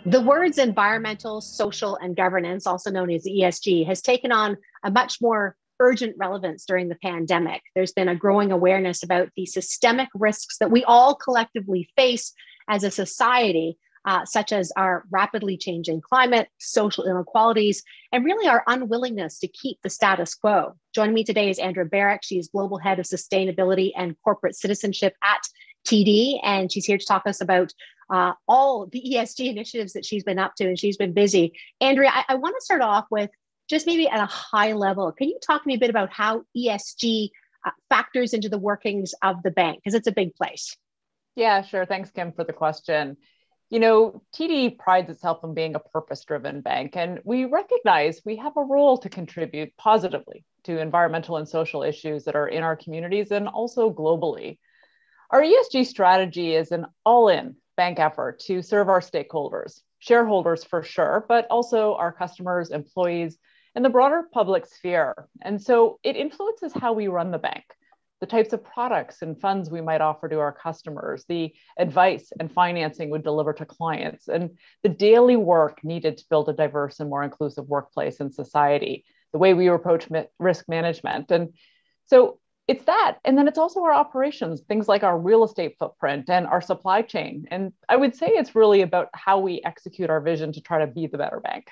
The words environmental, social, and governance, also known as ESG, has taken on a much more urgent relevance during the pandemic. There's been a growing awareness about the systemic risks that we all collectively face as a society, such as our rapidly changing climate, social inequalities, and really our unwillingness to keep the status quo. Joining me today is Andrea Barrack. She's Global Head of Sustainability and Corporate Citizenship at TD, and she's here to talk to us about all the ESG initiatives that she's been up to, and she's been busy. Andrea, I want to start off with just maybe at a high level. Can you talk to me a bit about how ESG factors into the workings of the bank? Because it's a big place. Yeah, sure. Thanks, Kim, for the question. You know, TD prides itself on being a purpose-driven bank, and we recognize we have a role to contribute positively to environmental and social issues that are in our communities and also globally. Our ESG strategy is an all-in bank effort to serve our stakeholders, shareholders for sure, but also our customers, employees, and the broader public sphere. And so it influences how we run the bank, the types of products and funds we might offer to our customers, the advice and financing we deliver to clients, and the daily work needed to build a diverse and more inclusive workplace and society, the way we approach risk management. And so it's that. And then it's also our operations, things like our real estate footprint and our supply chain. And I would say it's really about how we execute our vision to try to be the better bank.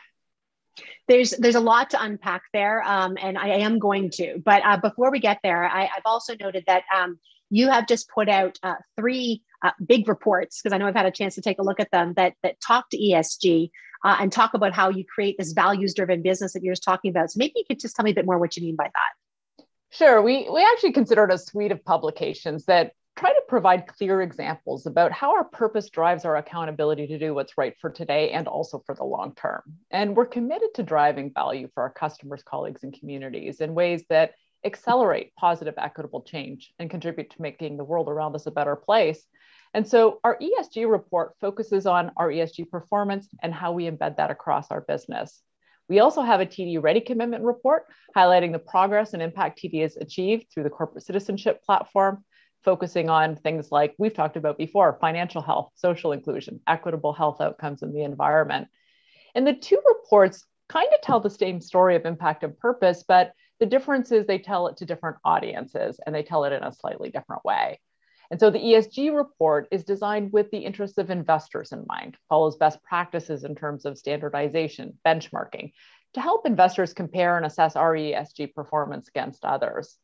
There's a lot to unpack there, and I am going to. But before we get there, I've also noted that you have just put out three big reports, because I know I've had a chance to take a look at them, that talk to ESG and talk about how you create this values-driven business that you're just talking about. So maybe you could just tell me a bit more what you mean by that. Sure. We actually consider it a suite of publications that try to provide clear examples about how our purpose drives our accountability to do what's right for today and also for the long term. And we're committed to driving value for our customers, colleagues, and communities in ways that accelerate positive, equitable change and contribute to making the world around us a better place. And so our ESG report focuses on our ESG performance and how we embed that across our business. We also have a TD Ready Commitment report highlighting the progress and impact TD has achieved through the Corporate Citizenship platform, focusing on things like we've talked about before: financial health, social inclusion, equitable health outcomes, and the environment. And the two reports kind of tell the same story of impact and purpose, but the difference is they tell it to different audiences and they tell it in a slightly different way. And so the ESG report is designed with the interests of investors in mind, follows best practices in terms of standardization, benchmarking, to help investors compare and assess our ESG performance against others.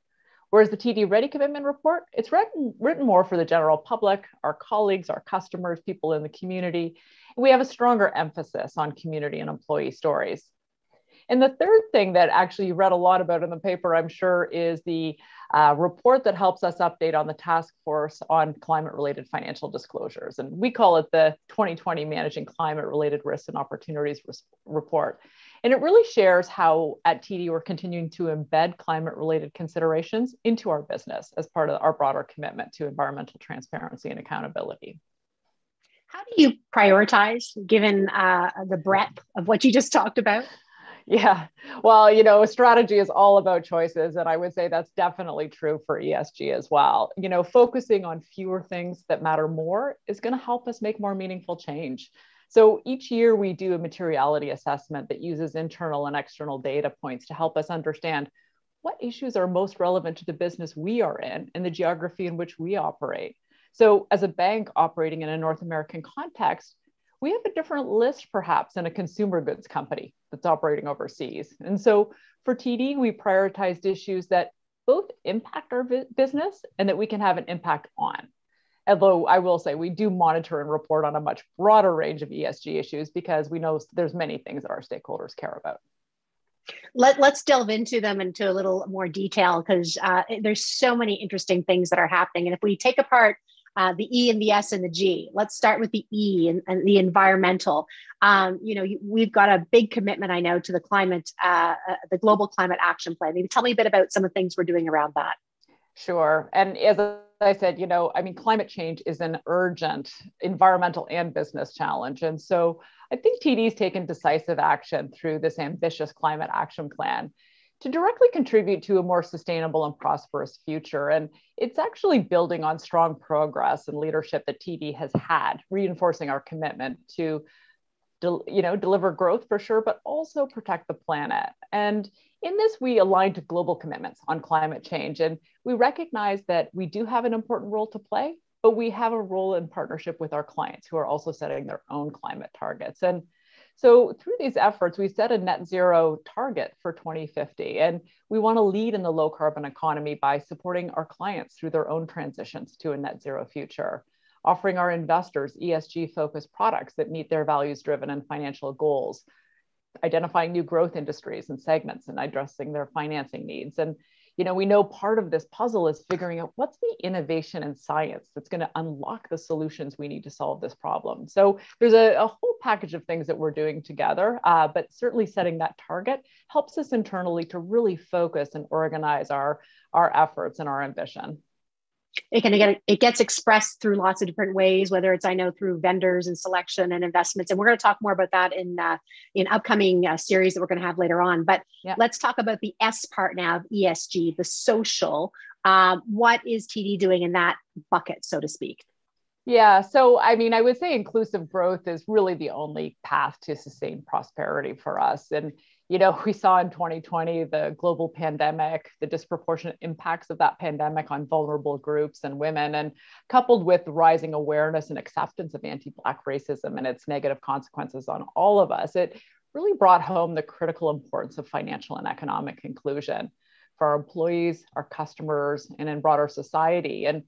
Whereas the TD Ready Commitment report, it's written more for the general public, our colleagues, our customers, people in the community. And we have a stronger emphasis on community and employee stories. And the third thing that actually you read a lot about in the paper, I'm sure, is the report that helps us update on the task force on climate-related financial disclosures. And we call it the 2020 Managing Climate-Related Risks and Opportunities report. And it really shares how at TD we're continuing to embed climate-related considerations into our business as part of our broader commitment to environmental transparency and accountability. How do you prioritize given the breadth of what you just talked about? Yeah, well, you know, strategy is all about choices. And I would say that's definitely true for ESG as well. You know, focusing on fewer things that matter more is going to help us make more meaningful change. So each year we do a materiality assessment that uses internal and external data points to help us understand what issues are most relevant to the business we are in and the geography in which we operate. So as a bank operating in a North American context, we have a different list perhaps than a consumer goods company that's operating overseas. And so for TD, we prioritized issues that both impact our business and that we can have an impact on. Although I will say we do monitor and report on a much broader range of ESG issues because we know there's many things that our stakeholders care about. Let's delve into them into a little more detail, because there's so many interesting things that are happening. And if we take apart the E and the S and the G, let's start with the E and the environmental. You know, we've got a big commitment, I know, to the climate, the Global Climate Action Plan. Maybe tell me a bit about some of the things we're doing around that. Sure. And as I said, you know, I mean, climate change is an urgent environmental and business challenge. And so I think TD's taken decisive action through this ambitious climate action plan to directly contribute to a more sustainable and prosperous future. And it's actually building on strong progress and leadership that TD has had, reinforcing our commitment to deliver growth for sure, but also protect the planet. And in this, we aligned to global commitments on climate change. And we recognize that we do have an important role to play, but we have a role in partnership with our clients who are also setting their own climate targets. And so through these efforts, we set a net zero target for 2050. And we want to lead in the low carbon economy by supporting our clients through their own transitions to a net zero future, offering our investors ESG focused products that meet their values driven and financial goals, identifying new growth industries and segments and addressing their financing needs. And we know part of this puzzle is figuring out what's the innovation in science that's going to unlock the solutions we need to solve this problem. So there's a whole package of things that we're doing together, but certainly setting that target helps us internally to really focus and organize our efforts and our ambition. It gets expressed through lots of different ways, whether it's, I know, through vendors and selection and investments. And we're going to talk more about that in upcoming series that we're going to have later on. But let's talk about the S part now of ESG, the social. What is TD doing in that bucket, so to speak? Yeah, so I would say inclusive growth is really the only path to sustained prosperity for us. And we saw in 2020 the global pandemic, the disproportionate impacts of that pandemic on vulnerable groups and women, and coupled with rising awareness and acceptance of anti-Black racism and its negative consequences on all of us, it really brought home the critical importance of financial and economic inclusion for our employees, our customers, and in broader society. And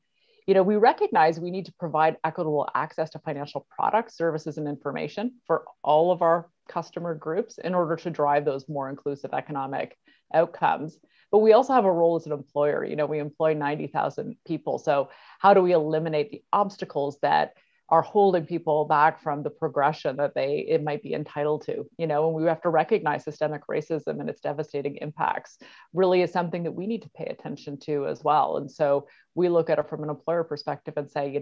we recognize we need to provide equitable access to financial products, services, and information for all of our customer groups in order to drive those more inclusive economic outcomes. But we also have a role as an employer. We employ 90,000 people. So how do we eliminate the obstacles that are holding people back from the progression that it might be entitled to? And we have to recognize systemic racism and its devastating impacts really is something that we need to pay attention to as well. And so we look at it from an employer perspective and say,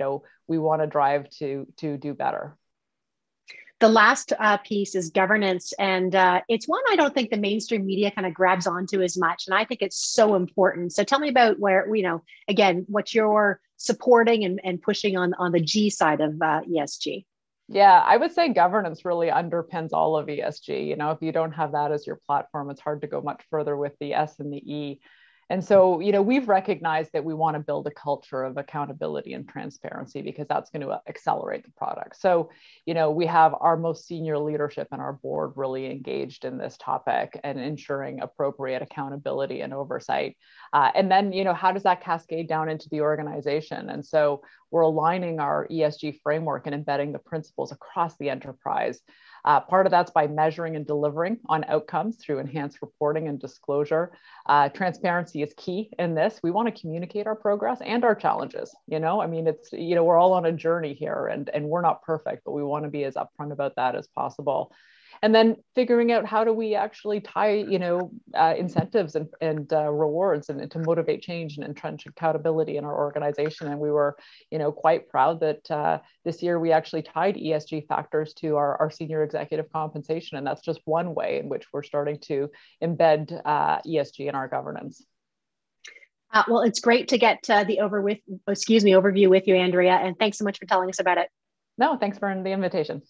we want to drive to do better. The last piece is governance. And it's one I don't think the mainstream media kind of grabs onto as much. And I think it's so important. So tell me about where, again, what you're supporting and pushing on the G side of ESG. Yeah, I would say governance really underpins all of ESG. If you don't have that as your platform, it's hard to go much further with the S and the E. And so, we've recognized that we want to build a culture of accountability and transparency because that's going to accelerate the product. So, we have our most senior leadership and our board really engaged in this topic and ensuring appropriate accountability and oversight. And then, how does that cascade down into the organization? And so we're aligning our ESG framework and embedding the principles across the enterprise. Part of that's by measuring and delivering on outcomes through enhanced reporting and disclosure. Transparency is key in this. We want to communicate our progress and our challenges. It's, we're all on a journey here and we're not perfect, but we want to be as upfront about that as possible. And then figuring out how do we actually tie, incentives and rewards and to motivate change and entrench accountability in our organization. And we were, quite proud that this year we actually tied ESG factors to our senior executive compensation. And that's just one way in which we're starting to embed ESG in our governance. Well, it's great to get the overview with you, Andrea. And thanks so much for telling us about it. No, thanks for the invitation.